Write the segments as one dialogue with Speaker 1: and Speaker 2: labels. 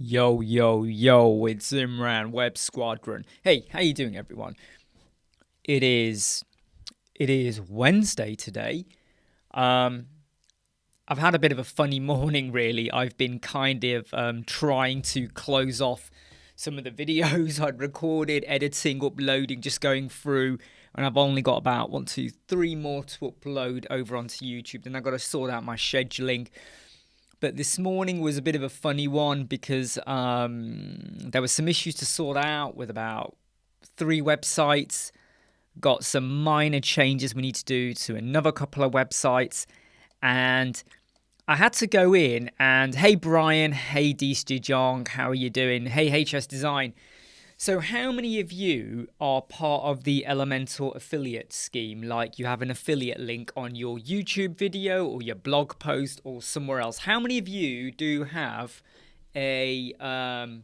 Speaker 1: Yo, yo, yo, it's Imran, Web Squadron. Hey, how you doing, everyone? It is it is Wednesday today. Um, I've had a bit of a funny morning, really. I've been kind of trying to close off some of the videos I'd recorded, editing, uploading, just going through, and I've only got about one, two, three more to upload over onto YouTube. Then I've got to sort out my scheduling. But this morning was a bit of a funny one because there were some issues to sort out with about three websites. Got some minor changes we need to do to another couple of websites. And I had to go in and, hey Brian, hey Jong, how are you doing? Hey HS Design. So how many of you are part of the Elementor affiliate scheme? Like you have an affiliate link on your YouTube video or your blog post or somewhere else. How many of you do have an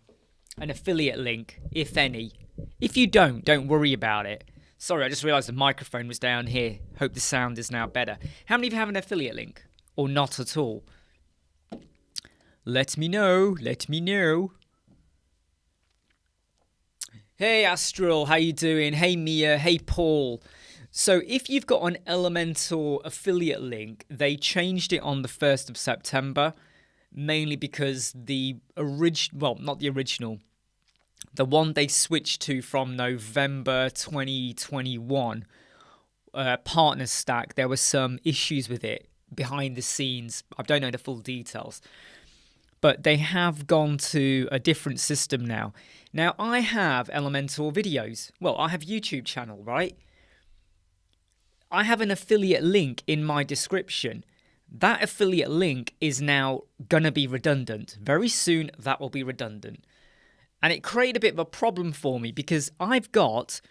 Speaker 1: affiliate link, if any? If you don't worry about it. Sorry, I just realized the microphone was down here. Hope the sound is now better. How many of you have an affiliate link or not at all? Let me know. Let me know. Hey Astral, how you doing? Hey Mia, hey Paul. So if you've got an Elementor affiliate link, they changed it on the 1st of September, mainly because the not the original, the one they switched to from November 2021, partner stack, there were some issues with it behind the scenes. I don't know the full details. But they have gone to a different system now. Now, I have Elementor videos. Well, I have YouTube channel, right? I have an affiliate link in my description. That affiliate link is now going to be redundant. Very soon, that will be redundant. And it created a bit of a problem for me because I've got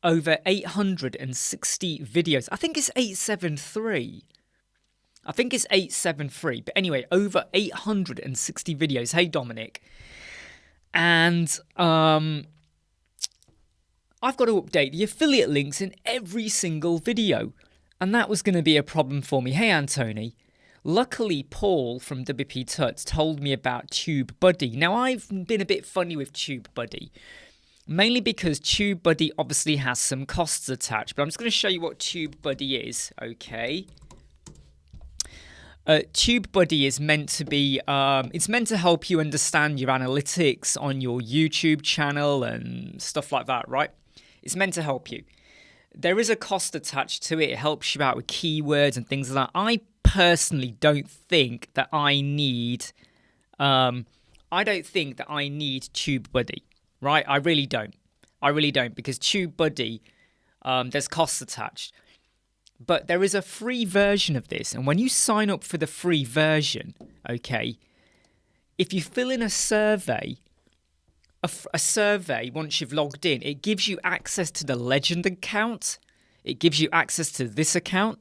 Speaker 1: over 860 videos. I think it's 873. I think it's 873, but anyway, over 860 videos. Hey, Dominic. And I've got to update the affiliate links in every single video. And that was going to be a problem for me. Hey, Anthony. Luckily, Paul from WP Tuts told me about TubeBuddy. Now, I've been a bit funny with TubeBuddy. Mainly because TubeBuddy obviously has some costs attached. But I'm just going to show you what TubeBuddy is, okay? TubeBuddy is meant to be, it's meant to help you understand your analytics on your YouTube channel and stuff like that, right? It's meant to help you. There is a cost attached to it. It helps you out with keywords and things like that. I personally don't think that I need, TubeBuddy, right? I really don't. Because TubeBuddy, there's costs attached. But there is a free version of this. And when you sign up for the free version, okay, if you fill in a survey, a survey once you've logged in, it gives you access to the Legend account. It gives you access to this account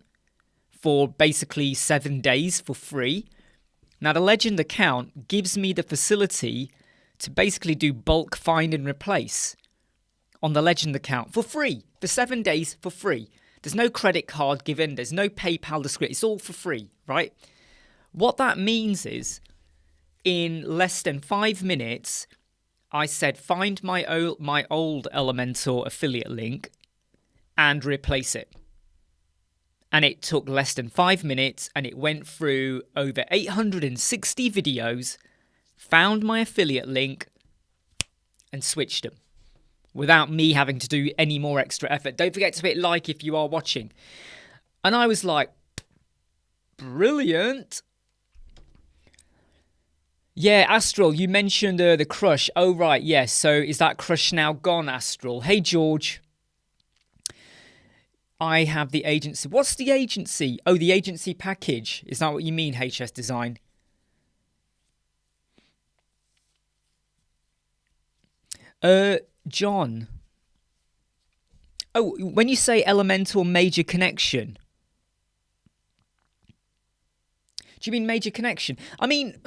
Speaker 1: for basically 7 days for free. Now, the Legend account gives me the facility to basically do bulk find and replace on the Legend account for free, for 7 days for free. There's no credit card given. There's no PayPal description. It's all for free, right? What that means is, in less than 5 minutes, I said, find my old Elementor affiliate link and replace it. And it took less than 5 minutes, and it went through over 860 videos, found my affiliate link, and switched them, without me having to do any more extra effort. Don't forget to hit like if you are watching. And I was like, brilliant. Yeah, Astral, you mentioned the crush. Oh, right, yes. So is that crush now gone, Astral? Hey, George. I have the agency. What's the agency? Oh, the agency package. Is that what you mean, HS Design? John. Oh, when you say Elementor major connection, do you mean major connection? I mean,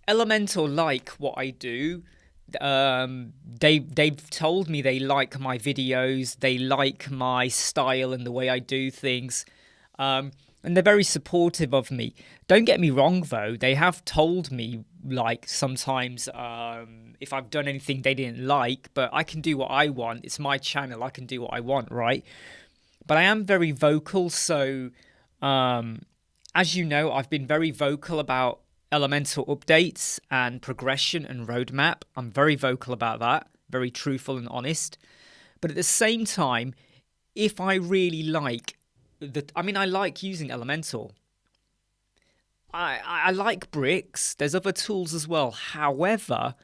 Speaker 1: Elementor like what I do. They've told me they like my videos. They like my style and the way I do things. And they're very supportive of me. Don't get me wrong, though. They have told me, like, sometimes if I've done anything they didn't like, but I can do what I want. It's my channel. I can do what I want, right? But I am very vocal. So, as you know, I've been very vocal about Elementor updates and progression and roadmap. I'm very vocal about that. Very truthful and honest. But at the same time, if I really like I like using Elementor. I like bricks. There's other tools as well. However,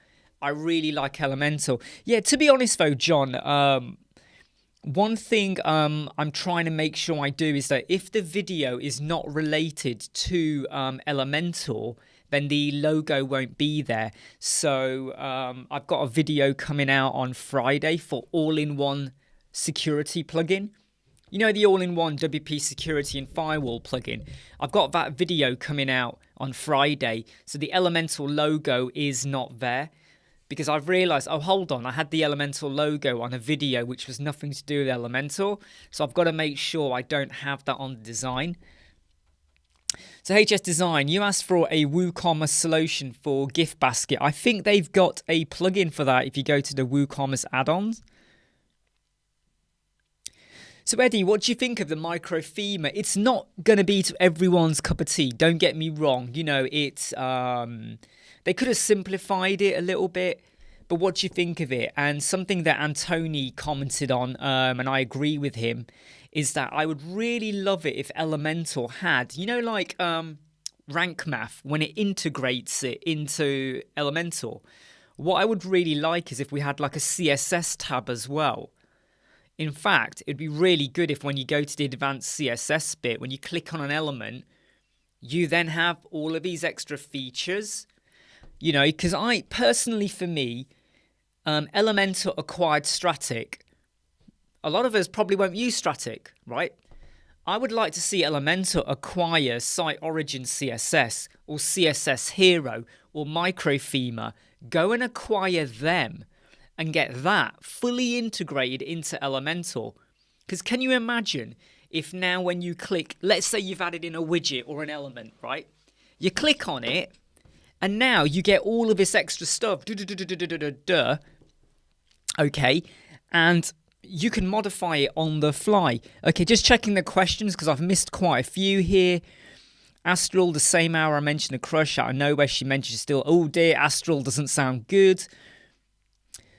Speaker 1: I really like Elementor. Yeah, to be honest though, John, one thing I'm trying to make sure I do is that if the video is not related to Elementor, then the logo won't be there. So I've got a video coming out on Friday for all-in-one security plugin. You know, the all-in-one WP security and firewall plugin. I've got that video coming out on Friday. So the Elementor logo is not there because I've realized, oh, hold on, I had the Elementor logo on a video which was nothing to do with Elementor. So I've got to make sure I don't have that on the design. So HS Design, you asked for a WooCommerce solution for gift basket. I think they've got a plugin for that if you go to the WooCommerce add-ons. So Eddie, what do you think of the micro theme? It's not going to be to everyone's cup of tea. Don't get me wrong. You know, it's they could have simplified it a little bit. But what do you think of it? And something that Antony commented on, and I agree with him, is that I would really love it if Elementor had, you know, like rank math, when it integrates it into Elementor. What I would really like is if we had like a CSS tab as well. In fact, it'd be really good if when you go to the advanced CSS bit, when you click on an element, you then have all of these extra features. You know, because I personally, for me, Elementor acquired Static. A lot of us probably won't use Static, right? I would like to see Elementor acquire Site Origin CSS or CSS Hero or Microthema. Go and acquire them and get that fully integrated into Elementor. Because can you imagine if now when you click, let's say you've added in a widget or an element, right? You click on it and now you get all of this extra stuff. Okay, and you can modify it on the fly. Okay, just checking the questions because I've missed quite a few here. Astral, the same hour I mentioned a crush out of nowhere, she mentioned still, oh dear, Astral doesn't sound good.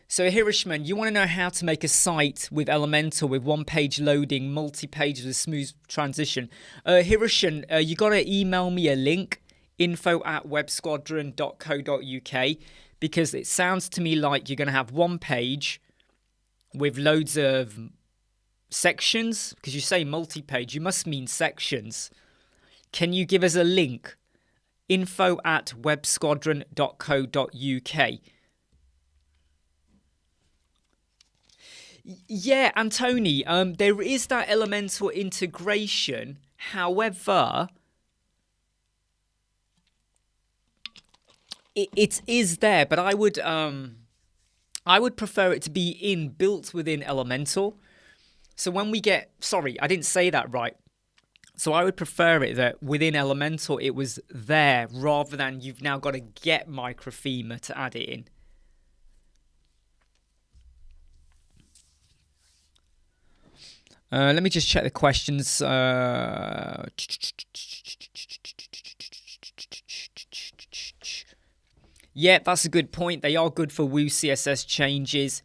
Speaker 1: So Hirishman, you want to know how to make a site with Elementor with one-page loading, multi-page with smooth transition. Hirishan, you got to email me a link, info@websquadron.co.uk, because it sounds to me like you're going to have one page with loads of sections, because you say multi-page, you must mean sections. Can you give us a link? info@websquadron.co.uk. Yeah, Antony, there is that Elementor integration. However, it is there, but I would prefer it to be built within Elementor. So when we get, sorry, I didn't say that right. So I would prefer it that within Elementor it was there rather than you've now got to get Microthema to add it in. Let me just check the questions. Yeah, that's a good point. They are good for Woo CSS changes.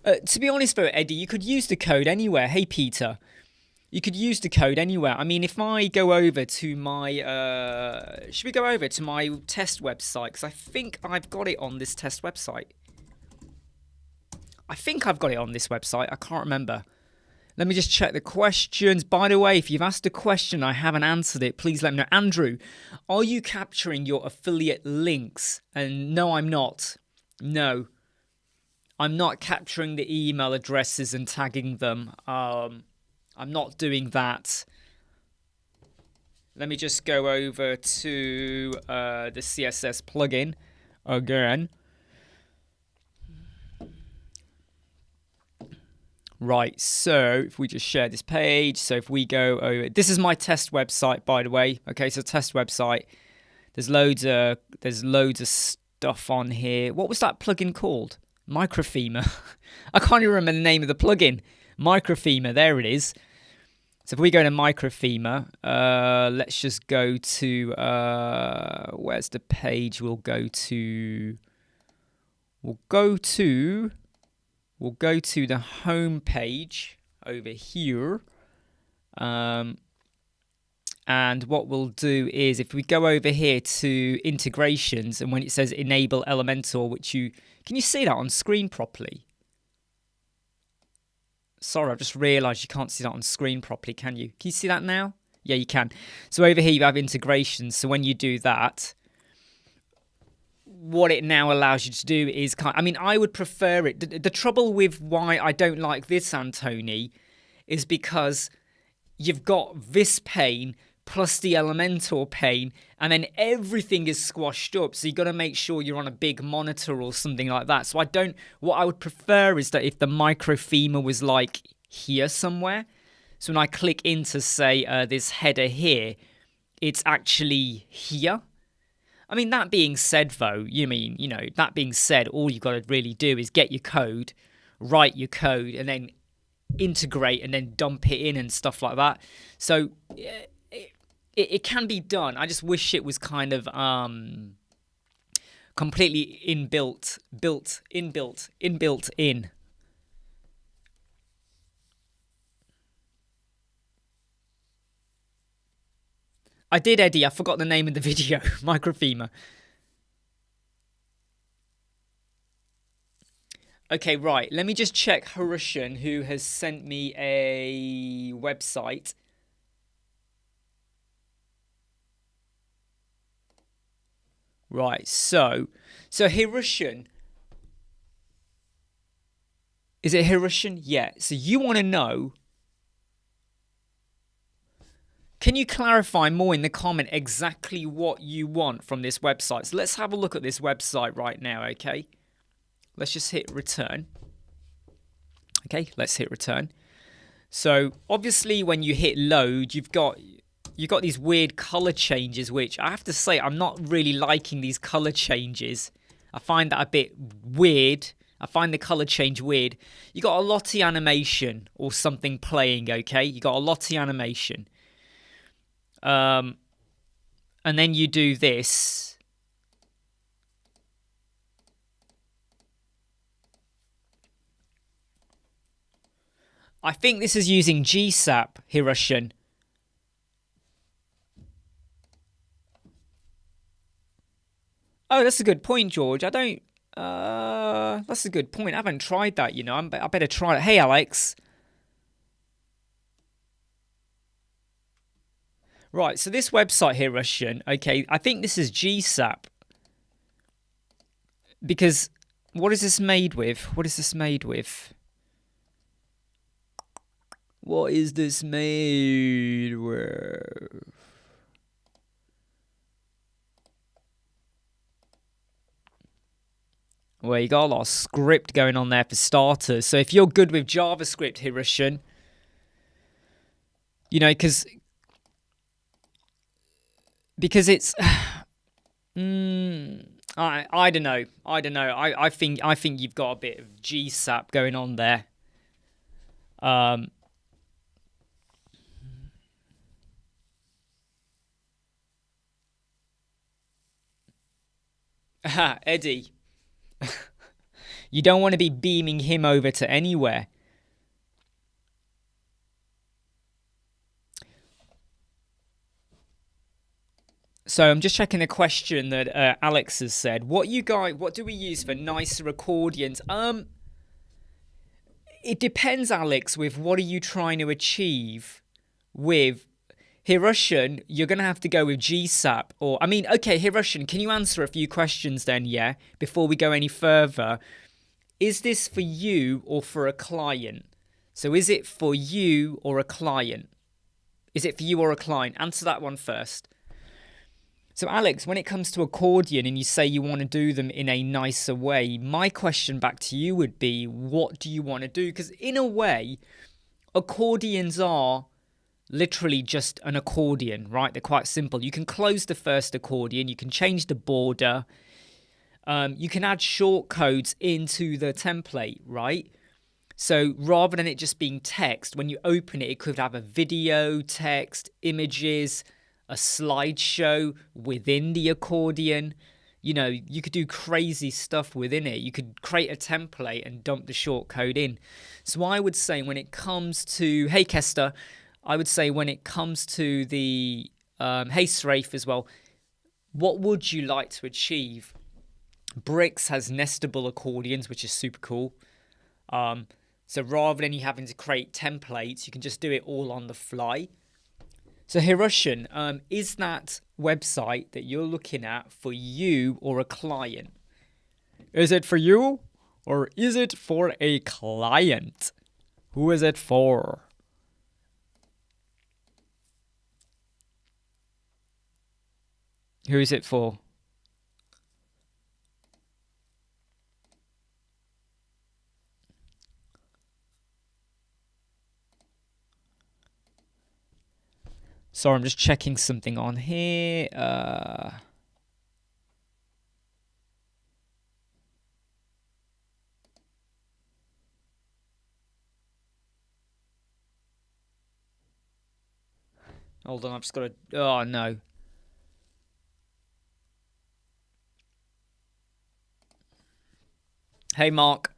Speaker 1: To be honest though, Eddie, you could use the code anywhere. Hey, Peter. You could use the code anywhere. I mean, if I go over to my... should we go over to my test website? Because I think I've got it on this test website. I think I've got it on this website. I can't remember. Let me just check the questions. By the way, if you've asked a question I haven't answered it, please let me know. Andrew, are you capturing your affiliate links? And no, I'm not. No. I'm not capturing the email addresses and tagging them. I'm not doing that. Let me just go over to the CSS plugin again. Right, so if we just share this page, so if we go over, this is my test website, by the way. Okay, so test website. There's loads of stuff on here. What was that plugin called? Microfimer. I can't even remember the name of the plugin. Microfimer, there it is. So if we go to Microfimer, let's just go to where's the page? We'll go to the home page over here. And what we'll do is, if we go over here to integrations, and when it says enable Elementor, can you see that on screen properly? Sorry, I've just realized you can't see that on screen properly, can you? Can you see that now? Yeah, you can. So over here you have integrations. So when you do that, what it now allows you to do is I would prefer it. The trouble with why I don't like this, Anthony, is because you've got this pane plus the Elementor pane, and then everything is squashed up. So you've got to make sure you're on a big monitor or something like that. So what I would prefer is that if the Microfimer was like here somewhere. So when I click into, say, this header here, it's actually here. I mean, that being said, though, that being said, all you've got to really do is get your code, write your code, and then integrate and then dump it in and stuff like that. So it can be done. I just wish it was kind of completely inbuilt in. I did, Eddie. I forgot the name of the video. Microfimer. Okay, right. Let me just check Harushan, who has sent me a website. Right, so Harushan. Is it Harushan? Yeah. So you want to know. Can you clarify more in the comment exactly what you want from this website? So let's have a look at this website right now, okay? Let's just hit return. Okay, let's hit return. So obviously when you hit load, you've got these weird color changes, which I have to say I'm not really liking these color changes. I find that a bit weird. I find the color change weird. You got a Lottie animation or something playing, okay? You got a Lottie animation. And then you do this. I think this is using GSAP, Harushan. Oh, that's a good point, George. That's a good point. I haven't tried that, I better try it. Hey, Alex. Right, so this website here, Russian, okay, I think this is GSAP. Because what is this made with? What is this made with? What is this made with? Well, you got a lot of script going on there for starters. So if you're good with JavaScript, Harushan, because it's I don't know. I think you've got a bit of GSAP going on there. Eddie. You don't want to be beaming him over to anywhere. So I'm just checking a question that Alex has said. What do we use for nicer accordions? It depends, Alex, with what are you trying to achieve with Harushan. You're going to have to go with GSAP okay, Harushan, can you answer a few questions then, yeah, before we go any further? Is this for you or for a client? So is it for you or a client? Is it for you or a client? Answer that one first. So Alex, when it comes to accordion and you say you want to do them in a nicer way, my question back to you would be, what do you want to do? Because in a way, accordions are literally just an accordion, right? They're quite simple. You can close the first accordion, you can change the border, you can add shortcodes into the template, right? So rather than it just being text, when you open it, it could have a video, text, images, a slideshow within the accordion. You know, you could do crazy stuff within it. You could create a template and dump the shortcode in. So I would say when it comes to, hey Kester, I would say when it comes to the, hey Srafe as well, what would you like to achieve? Bricks has nestable accordions, which is super cool. So rather than you having to create templates, you can just do it all on the fly. So Hiroshin, is that website that you're looking at for you or a client? Is it for you or is it for a client? Who is it for? Who is it for? Sorry, I'm just checking something on here. Hold on, I've just got to... Oh, no. Hey, Mark.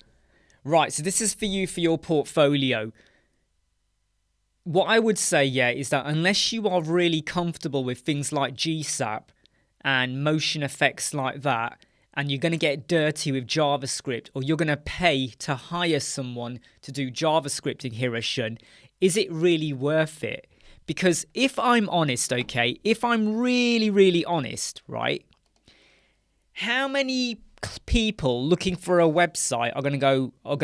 Speaker 1: Right, so this is for you for your portfolio. What I would say, yeah, is that unless you are really comfortable with things like GSAP and motion effects like that, and you're going to get dirty with JavaScript, or you're going to pay to hire someone to do JavaScript in Hiroshin, is it really worth it? Because if I'm honest, okay, if I'm really, really honest, right, how many people looking for a website are going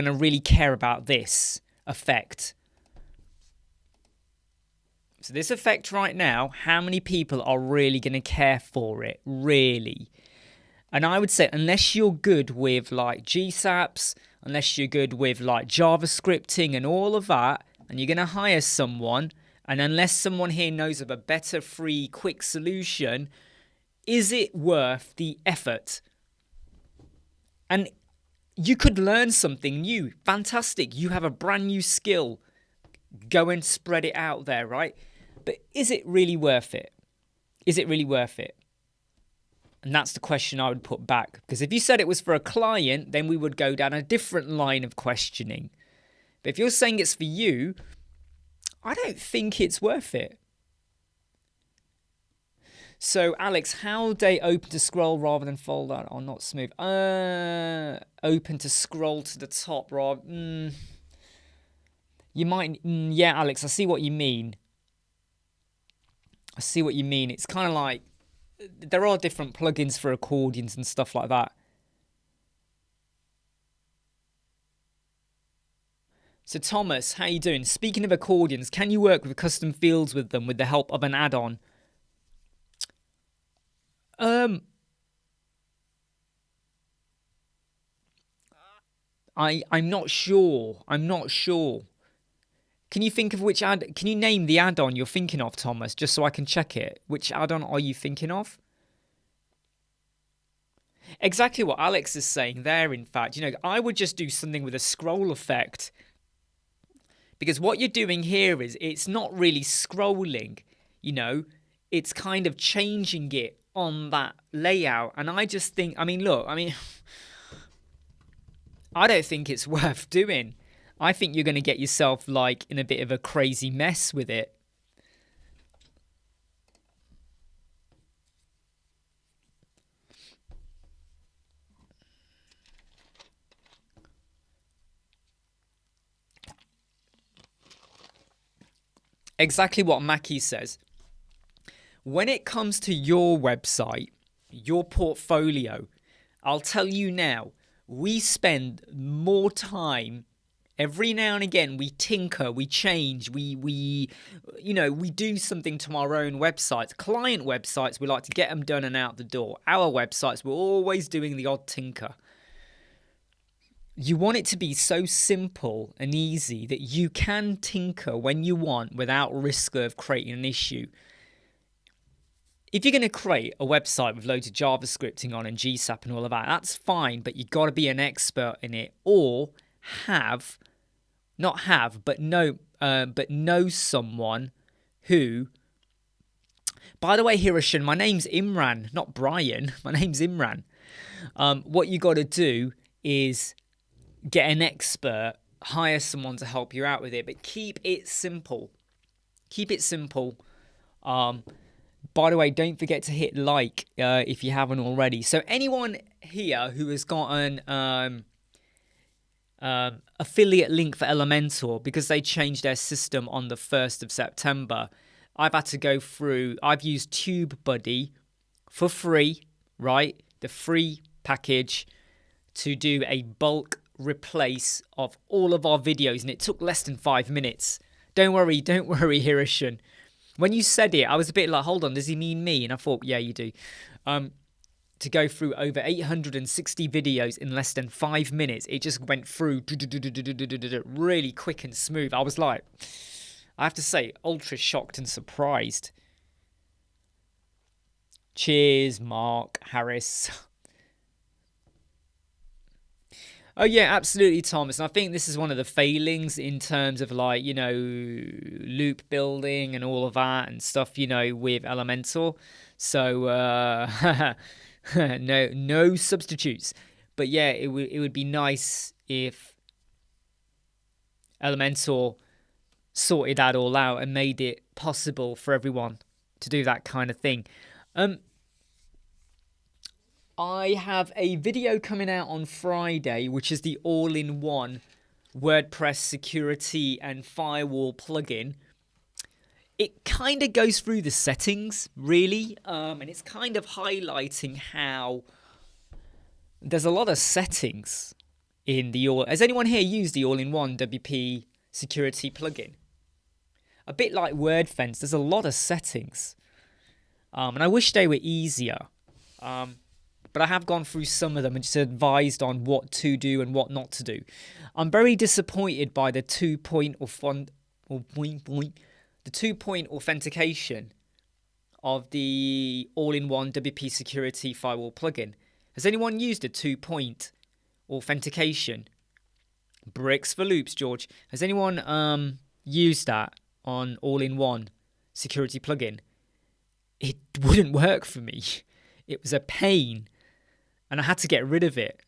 Speaker 1: to really care about this effect? So this effect right now, how many people are really going to care for it? Really? And I would say unless you're good with like GSAPs, unless you're good with like JavaScripting and all of that, and you're going to hire someone, and unless someone here knows of a better free quick solution, is it worth the effort? And you could learn something new. Fantastic. You have a brand new skill. Go and spread it out there, right? But is it really worth it? Is it really worth it? And that's the question I would put back. Because if you said it was for a client, then we would go down a different line of questioning. But if you're saying it's for you, I don't think it's worth it. So, Alex, how they open to scroll rather than fold out or not smooth? Open to scroll to the top, Rob. You might... yeah, Alex, I see what you mean. I see what you mean. It's kind of like... there are different plugins for accordions and stuff like that. So, Thomas, how you doing? Speaking of accordions, can you work with custom fields with them with the help of an add-on? I'm not sure. I'm not sure. Can you think of which can you name the add-on you're thinking of, Thomas, just so I can check it? Which add-on are you thinking of? Exactly what Alex is saying there, in fact. You know, I would just do something with a scroll effect. Because what you're doing here is it's not really scrolling, you know. It's kind of changing it on that layout. And I just think, I mean, look, I don't think it's worth doing. I think you're going to get yourself like in a bit of a crazy mess with it. Exactly what Mackie says. When it comes to your website, your portfolio, I'll tell you now, we spend more time Every now and again, we tinker, we change, we do something to our own websites. Client websites, we like to get them done and out the door. Our websites, we're always doing the odd tinker. You want it to be so simple and easy that you can tinker when you want without risk of creating an issue. If you're going to create a website with loads of JavaScripting on and GSAP and all of that, that's fine, but you've got to be an expert in it, or know someone who, by the way, Hiroshin, my name's Imran, not Brian. My name's Imran. What you got to do is get an expert, hire someone to help you out with it, but keep it simple. Keep it simple. By the way, don't forget to hit like if you haven't already. So anyone here who has got an affiliate link for Elementor, because they changed their system on the 1st of September, I've had to go through, I've used TubeBuddy for free, right? The free package to do a bulk replace of all of our videos, and it took less than 5 minutes. Don't worry, Hiroshin. When you said it, I was a bit like, hold on, does he mean me? And I thought, yeah, you do. To go through over 860 videos in less than 5 minutes, it just went through really quick and smooth. I was like, I have to say, ultra shocked and surprised. Cheers, Mark Harris. Oh, yeah, absolutely, Thomas. And I think this is one of the failings in terms of, like, you know, loop building and all of that and stuff, you know, with Elementor. So, no substitutes. But, yeah, it would be nice if Elementor sorted that all out and made it possible for everyone to do that kind of thing. I have a video coming out on Friday, which is the all-in-one WordPress security and firewall plugin. It kind of goes through the settings, really, and it's kind of highlighting how there's a lot of settings in the all. Has anyone here used the all-in-one WP security plugin? A bit like WordFence, there's a lot of settings, and I wish they were easier. But I have gone through some of them and just advised on what to do and what not to do. I'm very disappointed by the 2-point authentication of the all-in-one WP security firewall plugin. Has anyone used a 2-point authentication? Bricks for loops, George. Has anyone used that on all-in-one security plugin? It wouldn't work for me. It was a pain. And I had to get rid of it.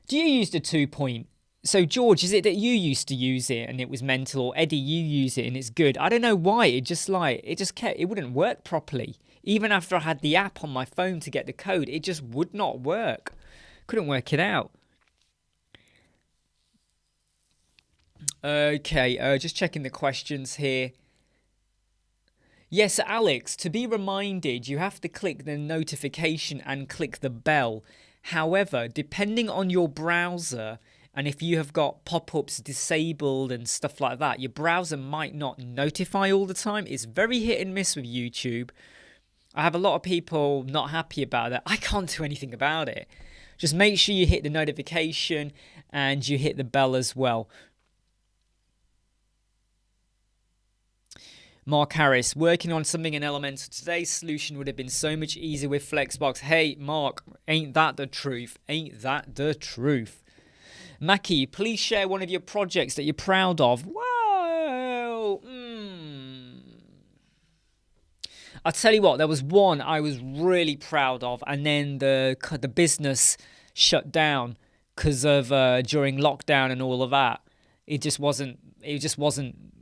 Speaker 1: Do you use the 2-point? So, George, is it that you used to use it and it was mental, or Eddie, you use it and it's good? I don't know why. It wouldn't work properly. Even after I had the app on my phone to get the code, it just would not work. Couldn't work it out. Okay, just checking the questions here. Yes, Alex, to be reminded, you have to click the notification and click the bell. However, depending on your browser, and if you have got pop-ups disabled and stuff like that, your browser might not notify all the time. It's very hit and miss with YouTube. I have a lot of people not happy about that. I can't do anything about it. Just make sure you hit the notification and you hit the bell as well. Mark Harris, working on something in Elementor. Today's solution would have been so much easier with Flexbox. Hey, Mark, ain't that the truth? Ain't that the truth? Mackie, please share one of your projects that you're proud of. Well, I'll tell you what, there was one I was really proud of, and then the business shut down because of during lockdown and all of that. It just wasn't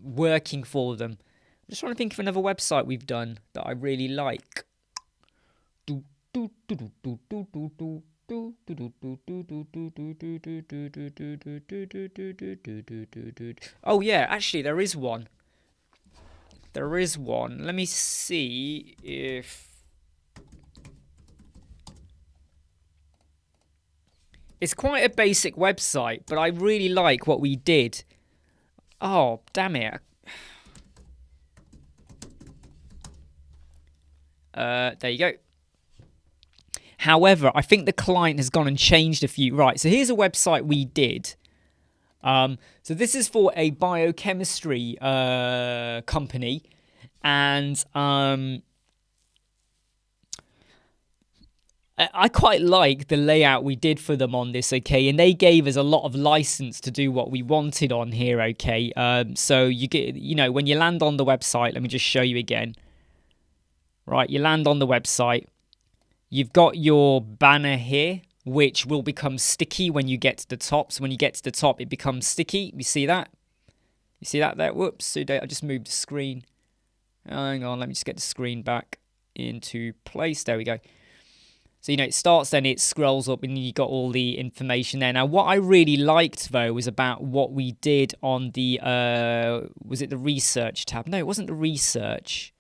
Speaker 1: working for them. I'm just trying to think of another website we've done that I really like. Oh yeah, actually there is one. Let me see if It's quite a basic website, but I really like what we did. Oh, damn it. There you go. However, I think the client has gone and changed a few. Right, so here's a website we did. So this is for a biochemistry company. And I quite like the layout we did for them on this, okay? And they gave us a lot of license to do what we wanted on here, okay? So you get, when you land on the website, let me just show you again. Right, you land on the website. You've got your banner here, which will become sticky when you get to the top. So when you get to the top, it becomes sticky. You see that? You see that there? Whoops, I just moved the screen. Hang on, let me just get the screen back into place. There we go. So, it starts, then it scrolls up, and you got all the information there. Now, what I really liked, though, was about what we did on the, was it the research tab? No, it wasn't the research.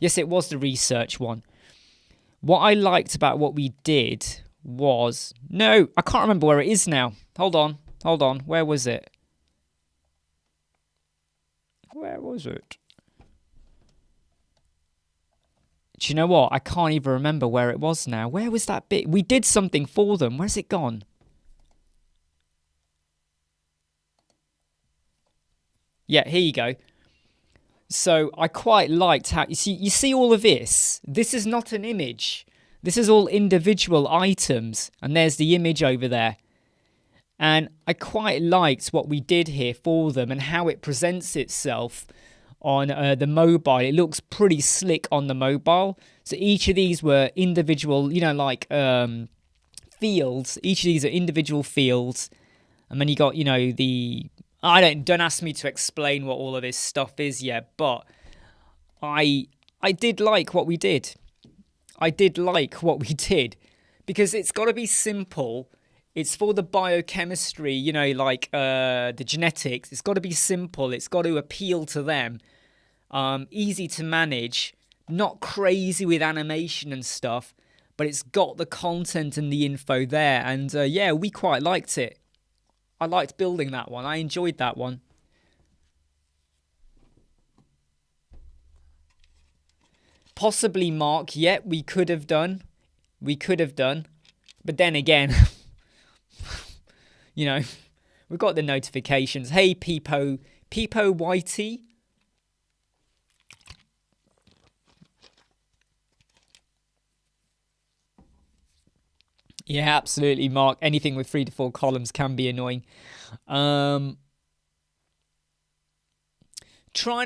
Speaker 1: Yes, it was the research one. What I liked about what we did was... No, I can't remember where it is now. Hold on. Where was it? Where was it? Do you know what? I can't even remember where it was now. Where was that bit? We did something for them. Where's it gone? Yeah, here you go. So I quite liked how... You see all of this? This is not an image. This is all individual items. And there's the image over there. And I quite liked what we did here for them and how it presents itself on the mobile. It looks pretty slick on the mobile. So each of these were individual, fields. Each of these are individual fields. And then you got, the... Don't ask me to explain what all of this stuff is yet, but I did like what we did. Because it's got to be simple. It's for the biochemistry, the genetics. It's got to be simple. It's got to appeal to them. Easy to manage. Not crazy with animation and stuff. But it's got the content and the info there. And we quite liked it. I liked building that one. I enjoyed that one. Possibly Mark. Yeah, we could have done. But then again... we've got the notifications. Hey, Peepo Whitey. Yeah, absolutely, Mark. Anything with 3 to 4 columns can be annoying. Trying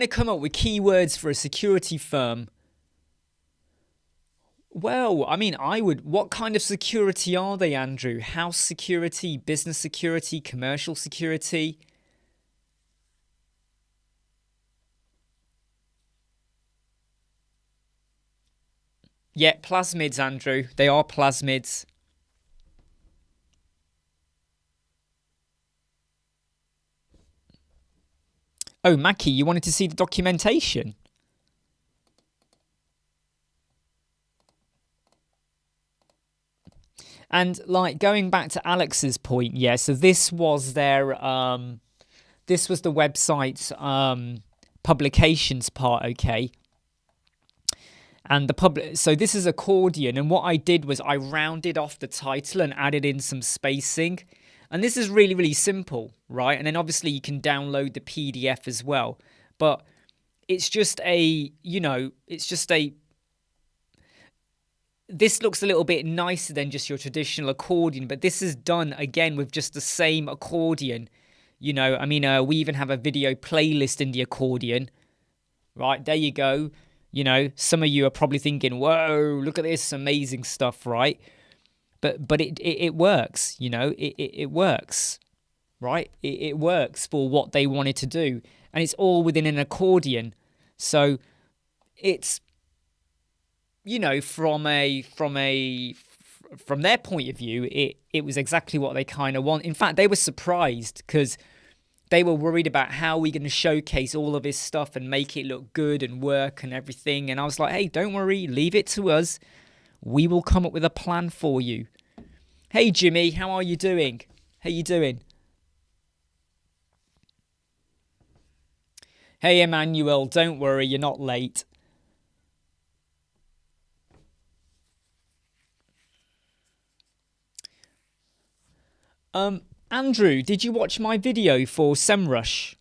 Speaker 1: to come up with keywords for a security firm. Well, I would... What kind of security are they, Andrew? House security, business security, commercial security? Yeah, plasmids, Andrew. They are plasmids. Oh, Mackie, you wanted to see the documentation? And going back to Alex's point, yeah, so this was their this was the website's publications part, okay? And so this is accordion, and what I did was I rounded off the title and added in some spacing. And this is really, really simple, right? And then obviously you can download the PDF as well. But it's just this looks a little bit nicer than just your traditional accordion, but this is done again with just the same accordion. We even have a video playlist in the accordion. Right, there you go. Some of you are probably thinking, whoa, look at this amazing stuff, right? But it works, it works, right? It works for what they wanted to do. And it's all within an accordion. So it's, from their point of view, it was exactly what they kind of want. In fact, they were surprised because they were worried about how we're going to showcase all of this stuff and make it look good and work and everything. And I was like, hey, don't worry, leave it to us. We will come up with a plan for you. Hey Jimmy, how are you doing? How you doing? Hey Emmanuel, don't worry, you're not late. Andrew, did you watch my video for SEMrush?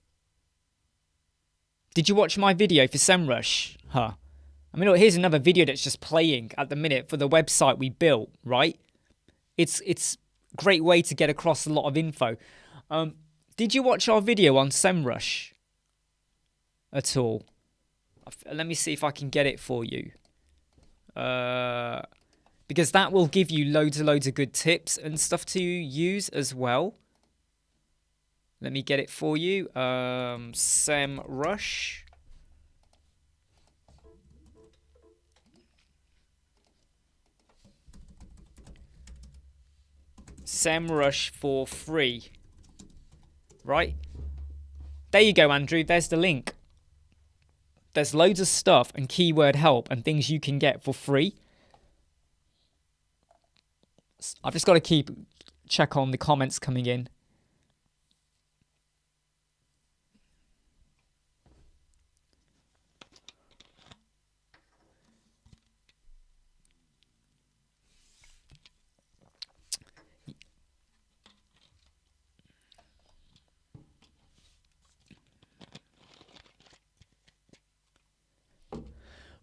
Speaker 1: Did you watch my video for SEMrush? Huh. I mean, look, here's another video that's just playing at the minute for the website we built, right? It's a great way to get across a lot of info. Did you watch our video on SEMrush at all? Let me see if I can get it for you. Because that will give you loads and loads of good tips and stuff to use as well. Let me get it for you. SEMrush. SEMrush for free. Right? There you go, Andrew. There's the link. There's loads of stuff and keyword help and things you can get for free. I've just got to check on the comments coming in.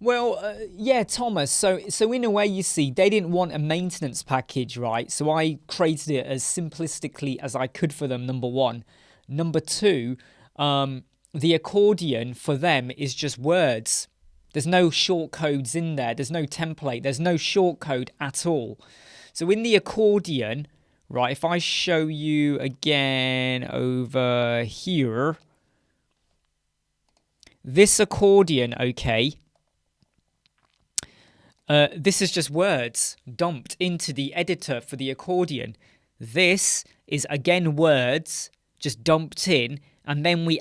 Speaker 1: Well, yeah, Thomas. So in a way, you see, they didn't want a maintenance package, right? So I created it as simplistically as I could for them, number one. Number two, the accordion for them is just words. There's no short codes in there. There's no template. There's no short code at all. So in the accordion, right, if I show you again over here, this accordion, okay, this is just words dumped into the editor for the accordion. This is again words just dumped in, and then we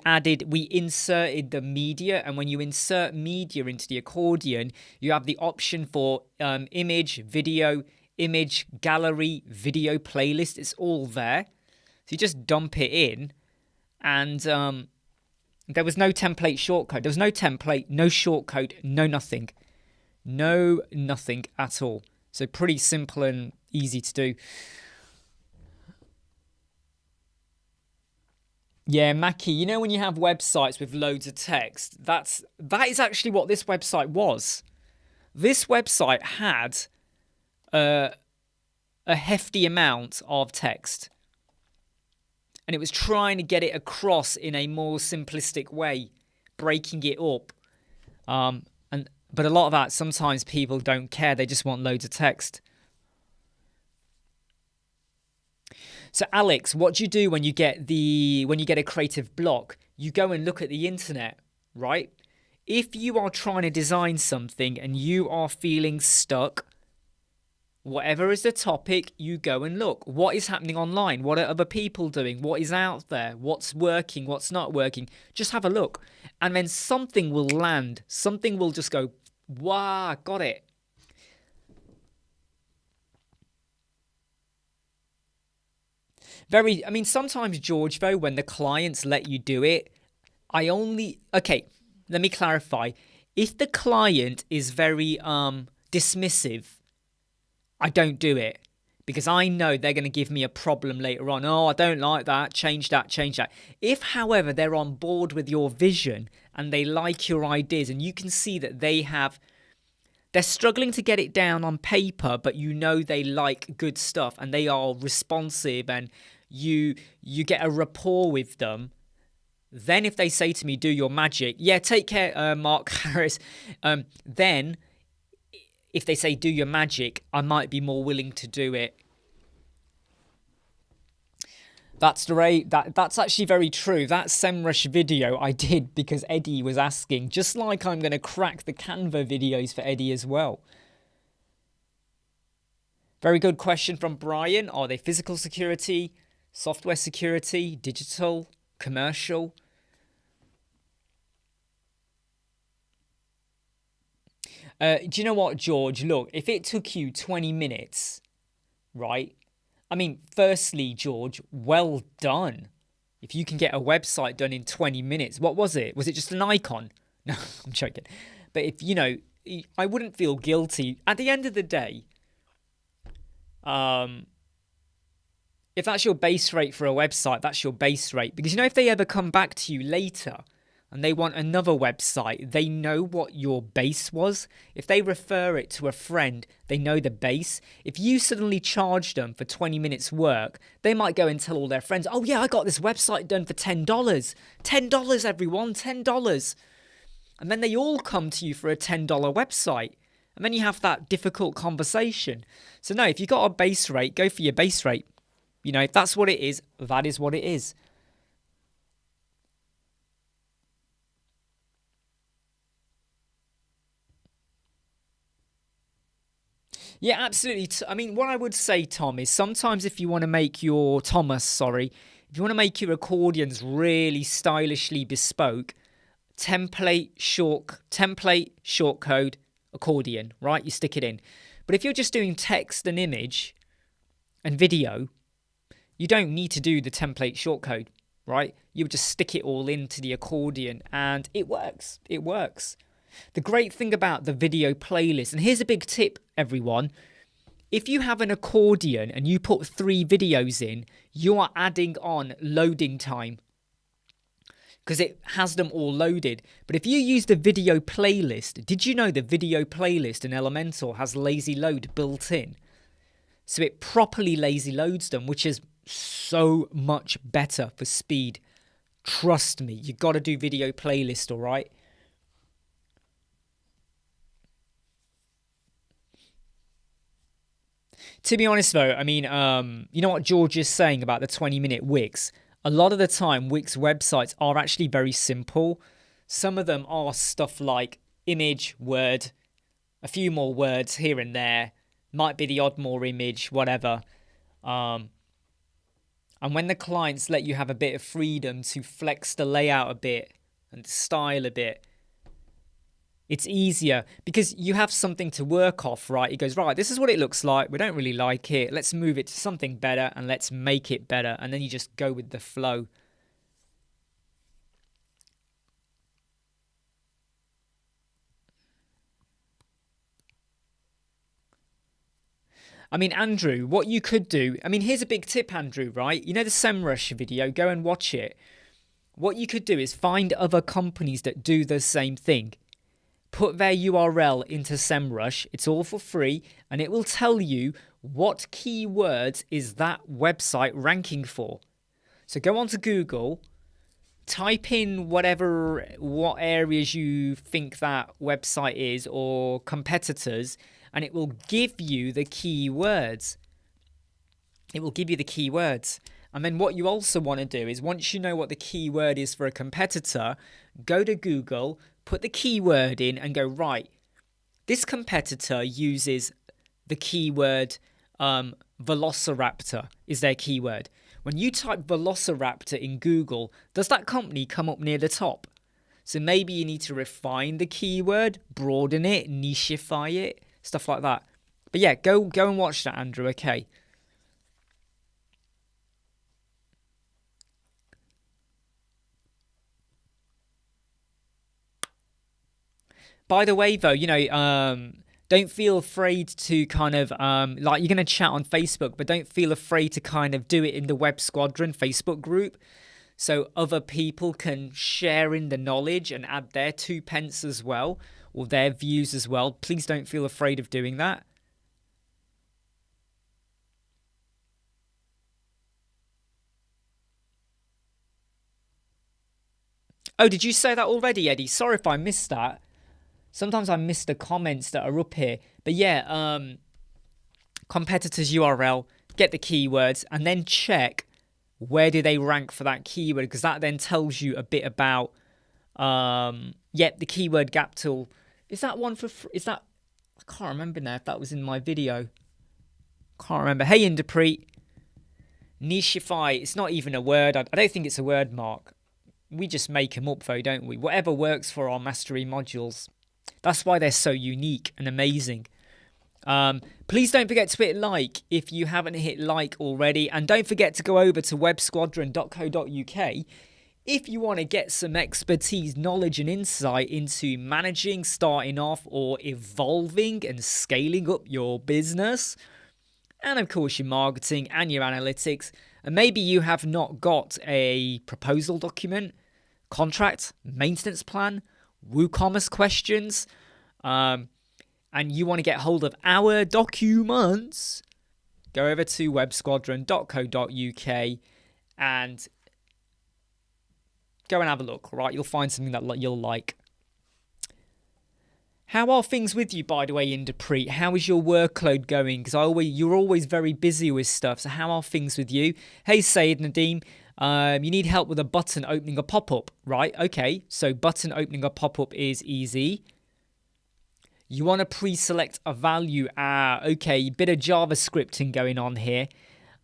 Speaker 1: inserted the media. And when you insert media into the accordion, you have the option for image, video, image, gallery, video playlist. It's all there. So you just dump it in, and there was no template shortcode. There was no template, no shortcode, no nothing. No, nothing at all. So pretty simple and easy to do. Yeah, Mackie, you know when you have websites with loads of text, that is actually what this website was. This website had a hefty amount of text. And it was trying to get it across in a more simplistic way, breaking it up. But a lot of that, sometimes people don't care. They just want loads of text. So Alex, what do you do when you get a creative block? You go and look at the internet, right? If you are trying to design something and you are feeling stuck, whatever is the topic, you go and look. What is happening online? What are other people doing? What is out there? What's working? What's not working? Just have a look. And then something will land. Something will just go, wow, got it. Sometimes, George, though, when the clients let you do it, okay, let me clarify. If the client is very dismissive, I don't do it, because I know they're going to give me a problem later on. Oh, I don't like that. Change that, change that. If, however, they're on board with your vision and they like your ideas, and you can see that they're struggling to get it down on paper, but you know they like good stuff and they are responsive, and you get a rapport with them. Then if they say to me, do your magic, yeah, take care, Mark Harris, then if they say do your magic, I might be more willing to do it. That's actually very true. That SEMrush video I did because Eddie was asking, just like I'm going to crack the Canva videos for Eddie as well. Very good question from Brian. Are they physical security, software security, digital, commercial? Do you know what, George? Look, if it took you 20 minutes, right, I mean, firstly, George, well done. If you can get a website done in 20 minutes, what was it? Was it just an icon? No, I'm joking. But if, I wouldn't feel guilty. At the end of the day, if that's your base rate for a website, that's your base rate. Because, if they ever come back to you later and they want another website, they know what your base was. If they refer it to a friend, they know the base. If you suddenly charge them for 20 minutes work, they might go and tell all their friends, oh yeah, I got this website done for $10. $10, everyone, $10. And then they all come to you for a $10 website. And then you have that difficult conversation. So no, if you got a base rate, go for your base rate. If that's what it is, that is what it is. Yeah, absolutely. I mean, what I would say, Tom, is sometimes if you want to make your if you want to make your accordions really stylishly bespoke, template shortcode accordion, right? You stick it in. But if you're just doing text and image and video, you don't need to do the template shortcode, right? You would just stick it all into the accordion and it works. It works. The great thing about the video playlist, and here's a big tip, everyone. If you have an accordion and you put 3 videos in, you are adding on loading time because it has them all loaded. But if you use the video playlist, did you know the video playlist in Elementor has lazy load built in? So it properly lazy loads them, which is so much better for speed. Trust me, you got to do video playlist, all right? To be honest, though, I mean, you know what George is saying about the 20-minute Wix? A lot of the time, Wix websites are actually very simple. Some of them are stuff like image, word, a few more words here and there. Might be the odd more image, whatever. And when the clients let you have a bit of freedom to flex the layout a bit and style a bit, it's easier because you have something to work off, right? It goes, right, this is what it looks like. We don't really like it. Let's move it to something better and let's make it better. And then you just go with the flow. I mean, Andrew, what you could do, I mean, here's a big tip, Andrew, right? You know the SEMrush video? Go and watch it. What you could do is find other companies that do the same thing. Put their URL into SEMrush. It's all for free, and it will tell you what keywords is that website ranking for. So go onto Google, type in what areas you think that website is or competitors, and it will give you the keywords. It will give you the keywords. And then what you also want to do is once you know what the keyword is for a competitor, go to Google, put the keyword in and go, right, this competitor uses the keyword Velociraptor is their keyword. When you type Velociraptor in Google, does that company come up near the top? So maybe you need to refine the keyword, broaden it, nicheify it, stuff like that. But yeah, go and watch that, Andrew, okay? By the way, though, don't feel afraid to kind of, like you're going to chat on Facebook, but don't feel afraid to kind of do it in the Web Squadron Facebook group so other people can share in the knowledge and add their 2 pence as well, or their views as well. Please don't feel afraid of doing that. Oh, did you say that already, Eddie? Sorry if I missed that. Sometimes I miss the comments that are up here. But yeah, competitors URL, get the keywords, and then check where do they rank for that keyword, because that then tells you a bit about, the keyword gap tool. Is that one for, is that, I can't remember now if that was in my video. Can't remember. Hey, Interpret. Nicheify, it's not even a word. I don't think it's a word, Mark. We just make them up though, don't we? Whatever works for our mastery modules. That's why they're so unique and amazing. Please don't forget to hit like if you haven't hit like already. And don't forget to go over to websquadron.co.uk if you want to get some expertise, knowledge, and insight into managing, starting off, or evolving and scaling up your business. And of course, your marketing and your analytics. And maybe you have not got a proposal document, contract, maintenance plan, WooCommerce questions, and you want to get hold of our documents, go over to websquadron.co.uk and go and have a look, right? You'll find something that you'll like. How are things with you, by the way, Inderpreet? How is your workload going? Because you're always very busy with stuff. So how are things with you? Hey, Sayed Nadeem, you need help with a button opening a pop-up, right? Okay, so button opening a pop-up is easy. You want to pre-select a value. Okay, bit of JavaScripting going on here.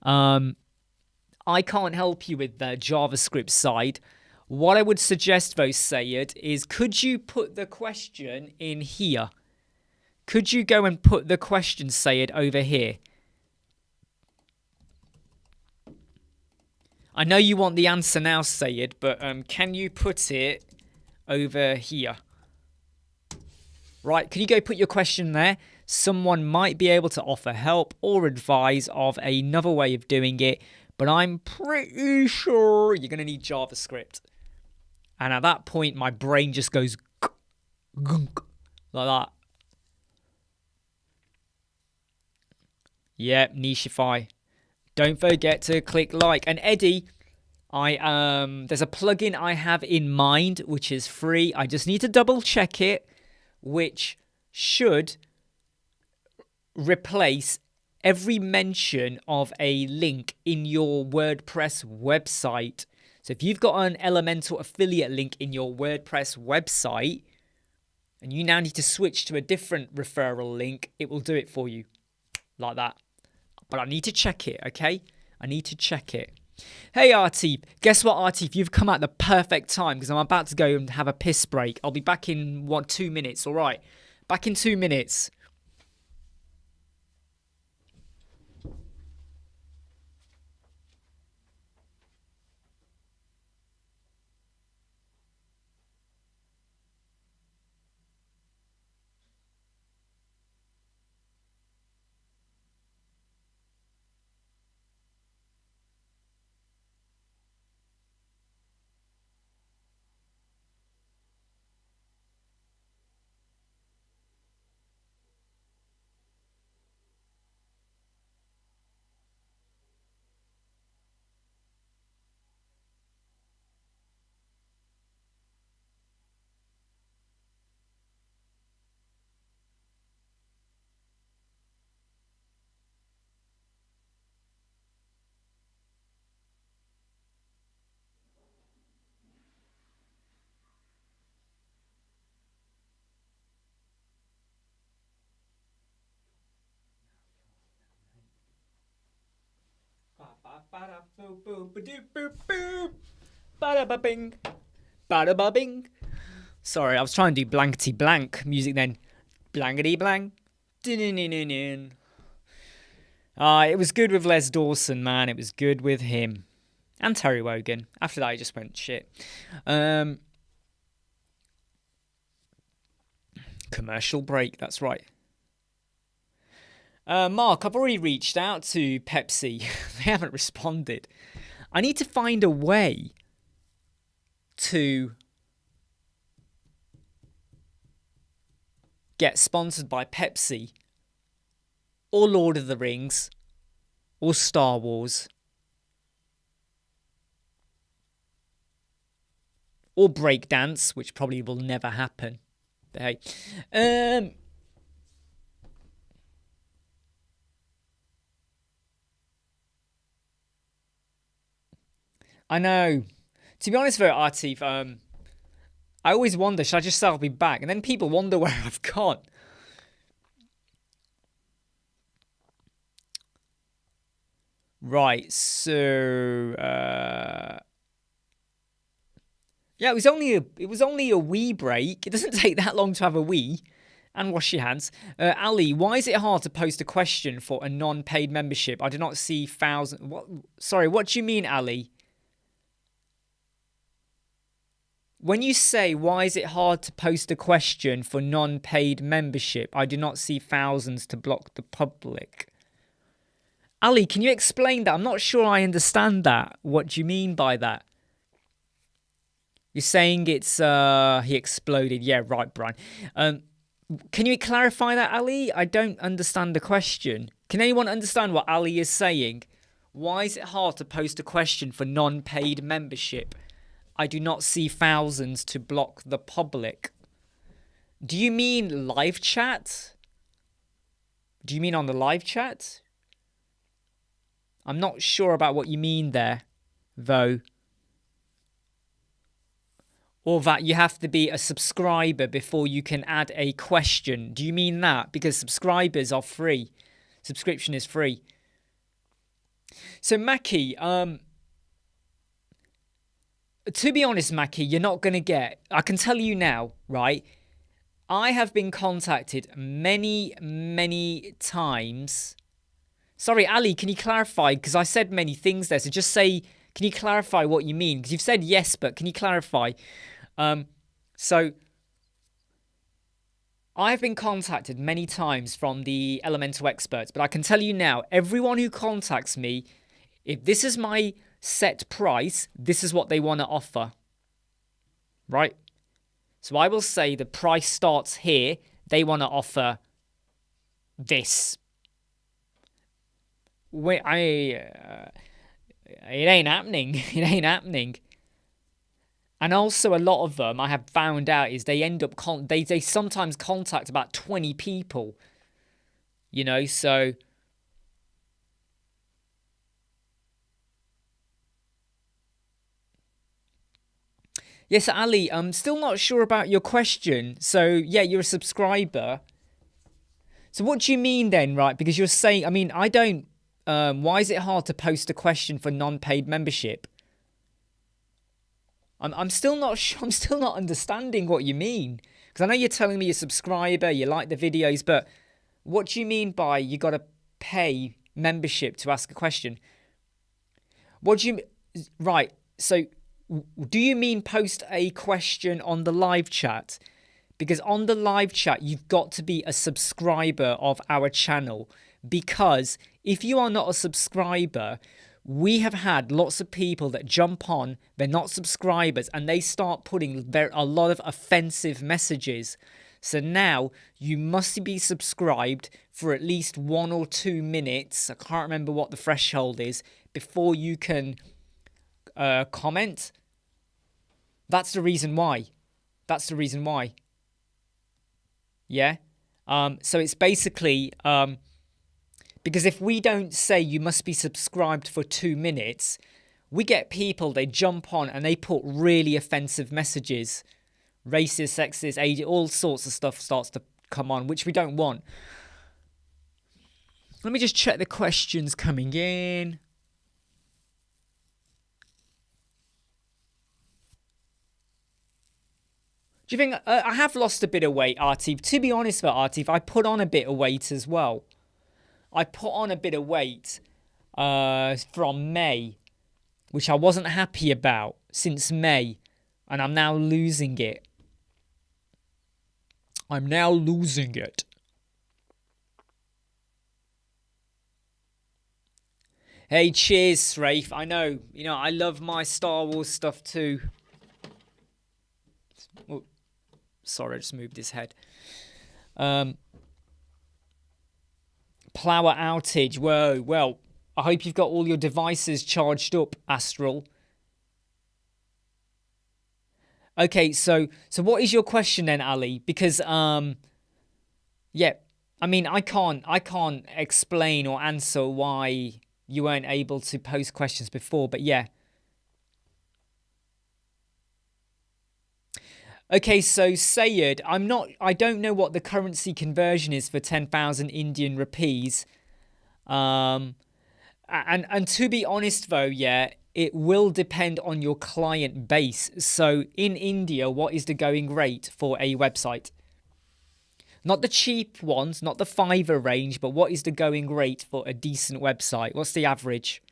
Speaker 1: I can't help you with the JavaScript side. What I would suggest, though, Sayed, is could you put the question in here? Could you go and put the question, Sayed, over here? I know you want the answer now, Sayed, but can you put it over here? Right, can you go put your question there? Someone might be able to offer help or advise of another way of doing it, but I'm pretty sure you're going to need JavaScript. And at that point, my brain just goes gunk, like that. Yep, Nicheify. Don't forget to click like. And Eddie, there's a plugin I have in mind, which is free. I just need to double check it, which should replace every mention of a link in your WordPress website. So if you've got an Elementor affiliate link in your WordPress website and you now need to switch to a different referral link, it will do it for you like that. But I need to check it, okay? I need to check it. Hey, Artif. Guess what, Artif? You've come at the perfect time because I'm about to go and have a piss break. I'll be back in, 2 minutes, all right? Back in 2 minutes. Bada-ba-bing. Bada-ba-bing. Sorry, I was trying to do blankety blank music then. Blankety blank. It was good with Les Dawson, man. It was good with him. And Terry Wogan. After that, I just went shit. Commercial break, that's right. Mark, I've already reached out to Pepsi. They haven't responded. I need to find a way to get sponsored by Pepsi or Lord of the Rings or Star Wars or breakdance, which probably will never happen. But hey, I know. To be honest, though, Artif, I always wonder, should I just say I'll be back? And then people wonder where I've gone. Right, so yeah, it was only a wee break. It doesn't take that long to have a wee. And wash your hands. Ali, why is it hard to post a question for a non-paid membership? I do not see thousands. What? Sorry, what do you mean, Ali? When you say, why is it hard to post a question for non-paid membership? I do not see thousands to block the public. Ali, can you explain that? I'm not sure I understand that. What do you mean by that? You're saying it's, he exploded. Yeah, right, Brian. Can you clarify that, Ali? I don't understand the question. Can anyone understand what Ali is saying? Why is it hard to post a question for non-paid membership? I do not see thousands to block the public. Do you mean live chat? Do you mean on the live chat? I'm not sure about what you mean there, though. Or that you have to be a subscriber before you can add a question. Do you mean that? Because subscribers are free. Subscription is free. So, Mackie, to be honest, Mackie, you're not going to get... I can tell you now, right? I have been contacted many, many times. Sorry, Ali, can you clarify? Because I said many things there. So just say, can you clarify what you mean? Because you've said yes, but can you clarify? So I've been contacted many times from the Elementor experts, but I can tell you now, everyone who contacts me, if this is my set price, this is what they want to offer. Right? So I will say the price starts here. They want to offer this. It ain't happening. It ain't happening. And also a lot of them, I have found out, is they end up, they sometimes contact about 20 people. You know, so... Yes, Ali, I'm still not sure about your question. So, yeah, you're a subscriber. So what do you mean then, right? Because you're saying, I mean, I don't... why is it hard to post a question for non-paid membership? I'm still not sure. I'm still not understanding what you mean. Because I know you're telling me you're a subscriber, you like the videos, but what do you mean by you got to pay membership to ask a question? What do you... Right, so do you mean post a question on the live chat? Because on the live chat, you've got to be a subscriber of our channel. Because if you are not a subscriber, we have had lots of people that jump on, they're not subscribers, and they start putting a lot of offensive messages. So now you must be subscribed for at least 1 or 2 minutes. I can't remember what the threshold is before you can comment. That's the reason why. That's the reason why. Yeah. So it's basically... because if we don't say you must be subscribed for 2 minutes, we get people, they jump on and they put really offensive messages. Racist, sexist, ageist, all sorts of stuff starts to come on, which we don't want. Let me just check the questions coming in. Do you think... I have lost a bit of weight, Artif. To be honest with Artif, I put on a bit of weight as well. I put on a bit of weight from May, which I wasn't happy about since May, and I'm now losing it. I'm now losing it. Hey, cheers, Srafe. I know, I love my Star Wars stuff too. Oh, sorry, I just moved his head. Plower outage. Whoa, well, I hope you've got all your devices charged up, Astral. Okay, so what is your question then, Ali? Because yeah, I mean, I can't explain or answer why you weren't able to post questions before, but yeah. Okay, so Sayed, I don't know what the currency conversion is for 10,000 Indian rupees. And to be honest though, yeah, it will depend on your client base. So in India, what is the going rate for a website? Not the cheap ones, not the Fiverr range, but what is the going rate for a decent website? What's the average?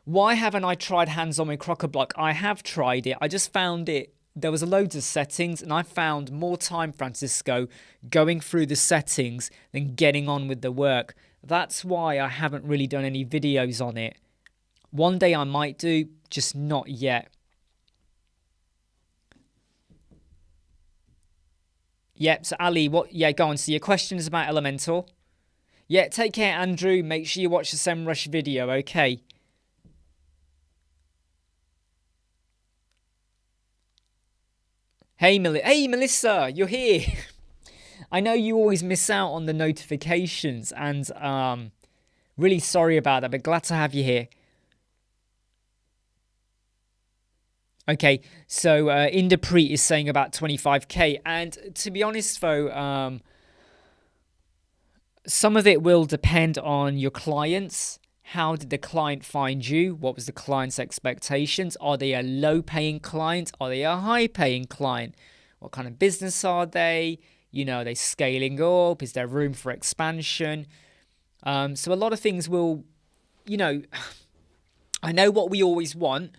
Speaker 1: Why haven't I tried hands-on with Crockablock? I have tried it. I just found it. There was loads of settings, and I found more time, Francisco, going through the settings than getting on with the work. That's why I haven't really done any videos on it. One day I might do, just not yet. Yep, so Ali, what? Yeah, go on. So your question is about Elementor. Yeah, take care, Andrew. Make sure you watch the SEMrush video, okay? Hey, Melissa, you're here. I know you always miss out on the notifications, and really sorry about that, but glad to have you here. Okay, so Inderpreet is saying about 25k, and to be honest though, some of it will depend on your clients. How did the client find you? What was the client's expectations? Are they a low-paying client? Are they a high-paying client? What kind of business are they? You know, are they scaling up? Is there room for expansion? So a lot of things will, you know, I know what we always want.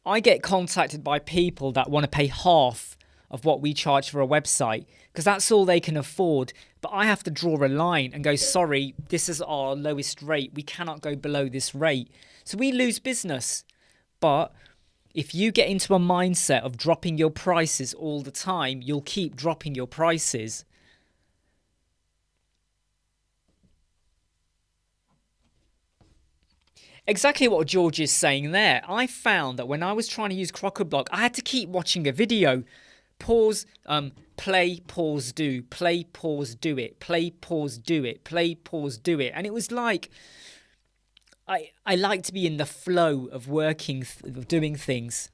Speaker 1: I get contacted by people that want to pay half of what we charge for a website because that's all they can afford. But I have to draw a line and go, sorry, this is our lowest rate. We cannot go below this rate. So we lose business. But if you get into a mindset of dropping your prices all the time, you'll keep dropping your prices. Exactly what George is saying there. I found that when I was trying to use Crockablock, I had to keep watching a video. Pause, play, pause, do. Play, pause, do it. Play, pause, do it. Play, pause, do it. And it was like, I like to be in the flow of working, of doing things.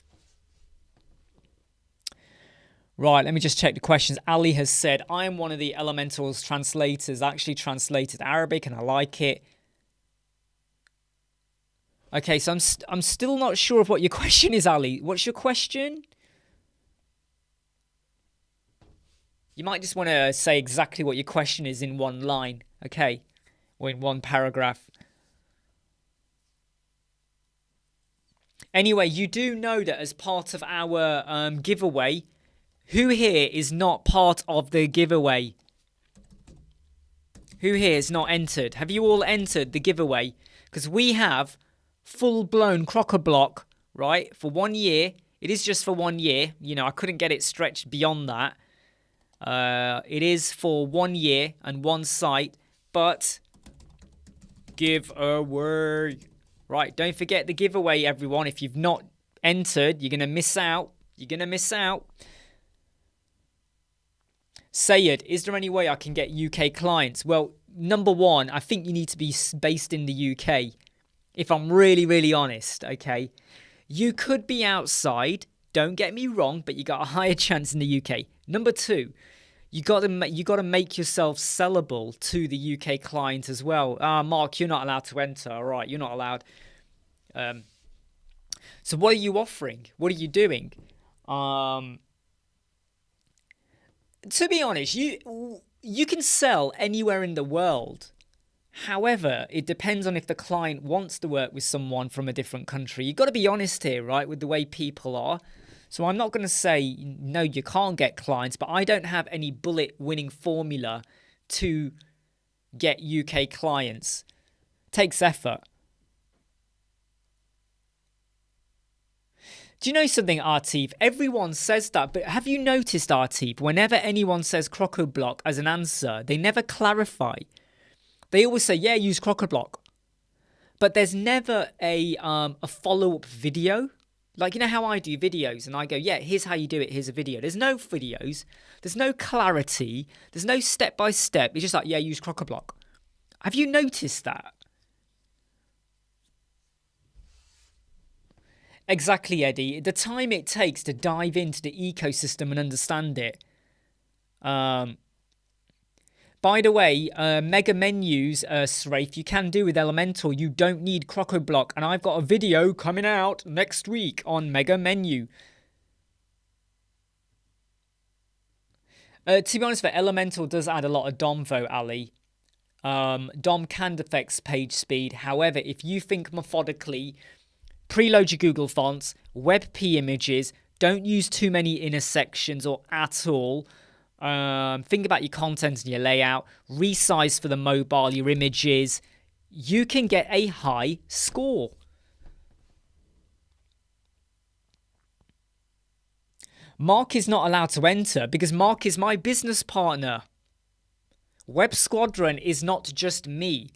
Speaker 1: Right, let me just check the questions. Ali has said, I am one of the Elementor's translators. I actually translated Arabic and I like it. Okay, so I'm still not sure of what your question is, Ali. What's your question? You might just want to say exactly what your question is in one line, okay? Or in one paragraph. Anyway, you do know that as part of our giveaway, who here is not part of the giveaway? Who here is not entered? Have you all entered the giveaway? Because we have full-blown Crockablock, right, for 1 year. It is just for 1 year. You know, I couldn't get it stretched beyond that. It is for 1 year and one site, but giveaway. Right, don't forget the giveaway, everyone. If you've not entered, you're going to miss out. You're going to miss out. Sayed, is there any way I can get UK clients? Well, number one, I think you need to be based in the UK. If I'm really, really honest, okay? You could be outside, don't get me wrong, but you got a higher chance in the UK. Number two, you got to make yourself sellable to the UK client as well. Mark, you're not allowed to enter. All right, you're not allowed. So what are you offering? What are you doing? To be honest, you can sell anywhere in the world. However, it depends on if the client wants to work with someone from a different country. You've got to be honest here, right, with the way people are. So I'm not going to say, no, you can't get clients, but I don't have any bullet winning formula to get UK clients. It takes effort. Do you know something, Artif? Everyone says that, but have you noticed, Artif, whenever anyone says Crockablock as an answer, they never clarify. They always say, yeah, use Crockablock. But there's never a follow-up video. Like, you know how I do videos and I go, yeah, here's how you do it. Here's a video. There's no videos. There's no clarity. There's no step-by-step. It's just like, yeah, use Crockablock. Have you noticed that? Exactly, Eddie. The time it takes to dive into the ecosystem and understand it. By the way, mega menus, Srafe, you can do with Elementor. You don't need Crockablock. And I've got a video coming out next week on mega menu. To be honest, Elementor does add a lot of DOM though, Ali. DOM can affect page speed. However, if you think methodically, preload your Google fonts, WebP images, don't use too many inner sections or at all. Think about your content and your layout, resize for the mobile, your images. You can get a high score. Mark is not allowed to enter because Mark is my business partner. Web Squadron is not just me.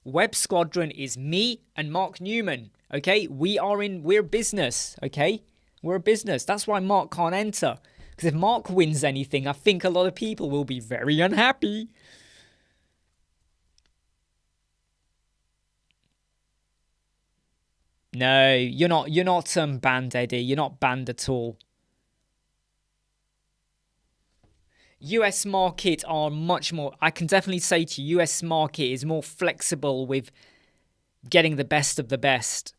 Speaker 1: Web Squadron is me and Mark Newman. Okay, we're business. Okay, we're a business. That's why Mark can't enter. Because if Mark wins anything, I think a lot of people will be very unhappy. No, you're not banned, Eddie. You're not banned at all. US market are much more, I can definitely say to you, US market is more flexible with getting the best of the best.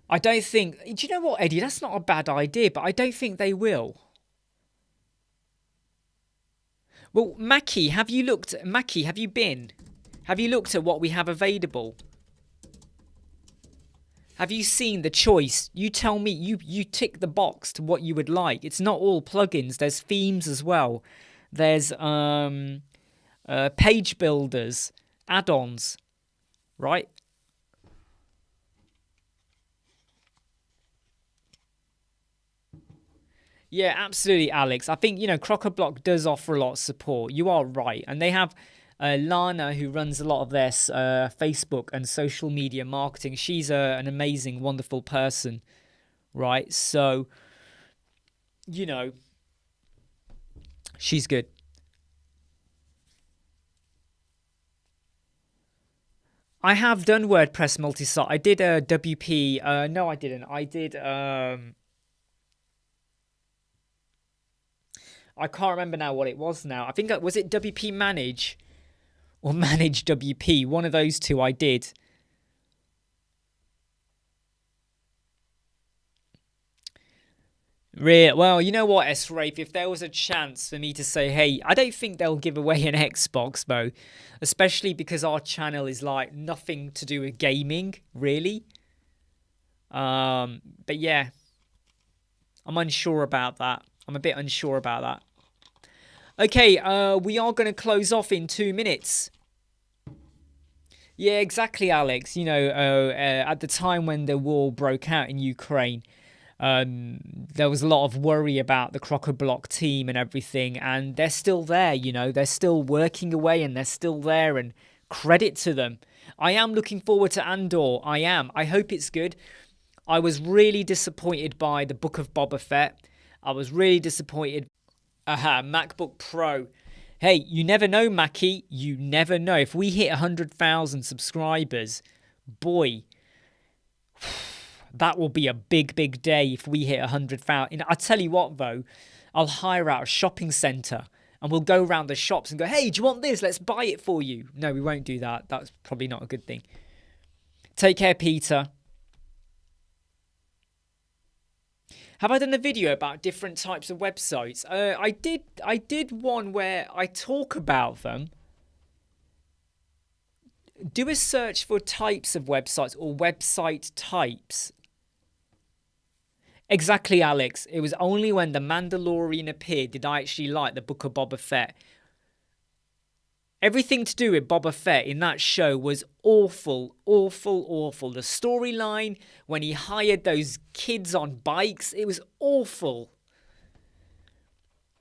Speaker 1: I don't think, do you know what, Eddie? That's not a bad idea, but I don't think they will. Well, Mackie, have you been? Have you looked at what we have available? Have you seen the choice? You tell me, you tick the box to what you would like. It's not all plugins. There's themes as well. There's page builders, add-ons, right? Yeah, absolutely, Alex. I think, Crockablock does offer a lot of support. You are right. And they have Lana, who runs a lot of their Facebook and social media marketing. She's an amazing, wonderful person, right? So, she's good. I have done WordPress multi-site. I did a WP. No, I didn't. I did. I can't remember now what it was now. I think was it WP Manage or Manage WP? One of those two I did. Well, you know what, S-Rafe, if there was a chance for me to say, hey, I don't think they'll give away an Xbox, though, especially because our channel is like nothing to do with gaming, really. But yeah, I'm unsure about that. I'm a bit unsure about that. Okay, we are going to close off in 2 minutes. Yeah, exactly, Alex. At the time when the war broke out in Ukraine, there was a lot of worry about the Crockablock team and everything, and they're still there, they're still working away and they're still there, and credit to them. I am looking forward to Andor. I am. I hope it's good. I was really disappointed by the Book of Boba Fett. I was really disappointed. MacBook Pro. Hey, you never know, Mackie. You never know. If we hit 100,000 subscribers, boy, that will be a big, big day if we hit 100,000. I tell you what, though, I'll hire out a shopping centre and we'll go around the shops and go, hey, do you want this? Let's buy it for you. No, we won't do that. That's probably not a good thing. Take care, Peter. Have I done a video about different types of websites? I did one where I talk about them. Do a search for types of websites or website types. Exactly, Alex. It was only when The Mandalorian appeared did I actually like the Book of Boba Fett. Everything to do with Boba Fett in that show was awful, awful, awful. The storyline, when he hired those kids on bikes, it was awful.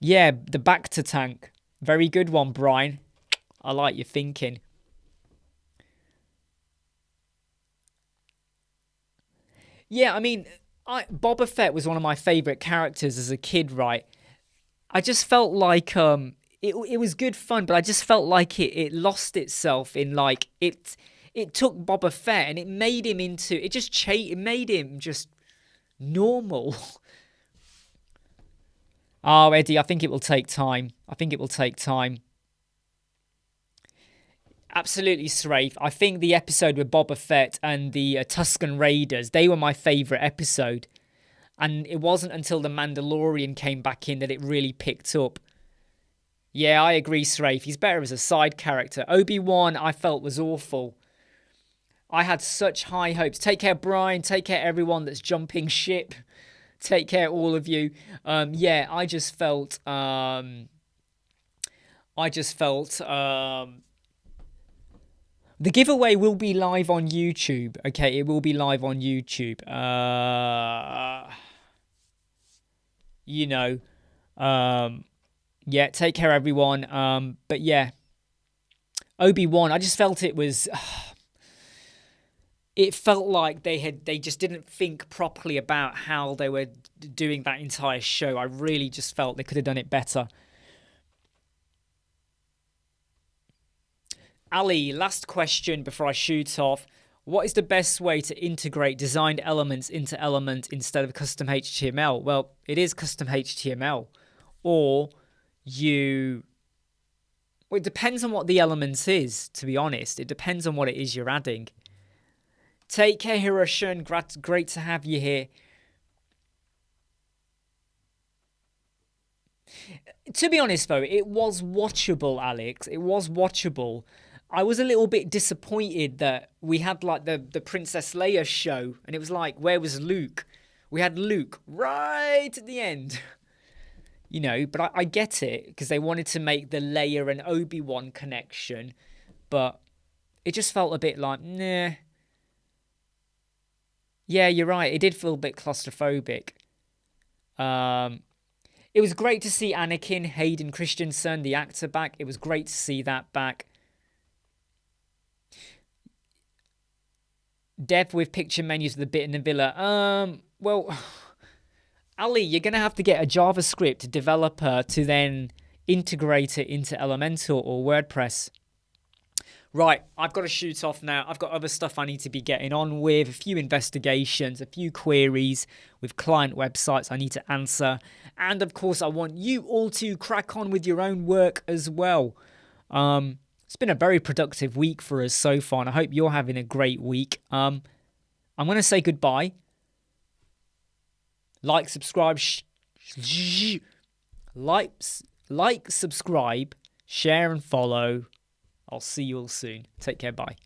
Speaker 1: Yeah, the Bacta tank. Very good one, Brian. I like your thinking. Yeah, I mean, Boba Fett was one of my favourite characters as a kid, right? I just felt like it was good fun, but I just felt like it lost itself in like it took Boba Fett and it made him into it made him just normal. Oh, Eddie, I think it will take time. I think it will take time. Absolutely, Srafe. I think the episode with Boba Fett and the Tusken Raiders, they were my favourite episode. And it wasn't until the Mandalorian came back in that it really picked up. Yeah, I agree, Srafe. He's better as a side character. Obi-Wan, I felt, was awful. I had such high hopes. Take care, Brian. Take care, everyone that's jumping ship. Take care, all of you. Yeah, I just felt... The giveaway will be live on YouTube. Okay, it will be live on YouTube. You know, yeah, take care, everyone. But yeah, Obi-Wan, I just felt it was... It felt like they just didn't think properly about how they were doing that entire show. I really just felt they could have done it better. Ali, last question before I shoot off. What is the best way to integrate designed elements into Element instead of custom HTML? Well, it is custom HTML. Or you... Well, it depends on what the element is, to be honest. It depends on what it is you're adding. Take care, Hiroshun. Great to have you here. To be honest, though, it was watchable, Alex. It was watchable. I was a little bit disappointed that we had like the Princess Leia show, and it was like, where was Luke? We had Luke right at the end. You know, but I get it, because they wanted to make the Leia and Obi-Wan connection, but it just felt a bit like, nah. Yeah, you're right. It did feel a bit claustrophobic. It was great to see Anakin, Hayden Christensen, the actor, back. It was great to see that back. Dev with picture menus of the bit in the villa. Well, Ali, you're going to have to get a JavaScript developer to then integrate it into Elementor or WordPress. Right, I've got to shoot off now. I've got other stuff I need to be getting on with, a few investigations, a few queries with client websites I need to answer. And of course, I want you all to crack on with your own work as well. It's been a very productive week for us so far, and I hope you're having a great week. I'm going to say goodbye. Like, subscribe, like, subscribe, share and follow. I'll see you all soon. Take care. Bye.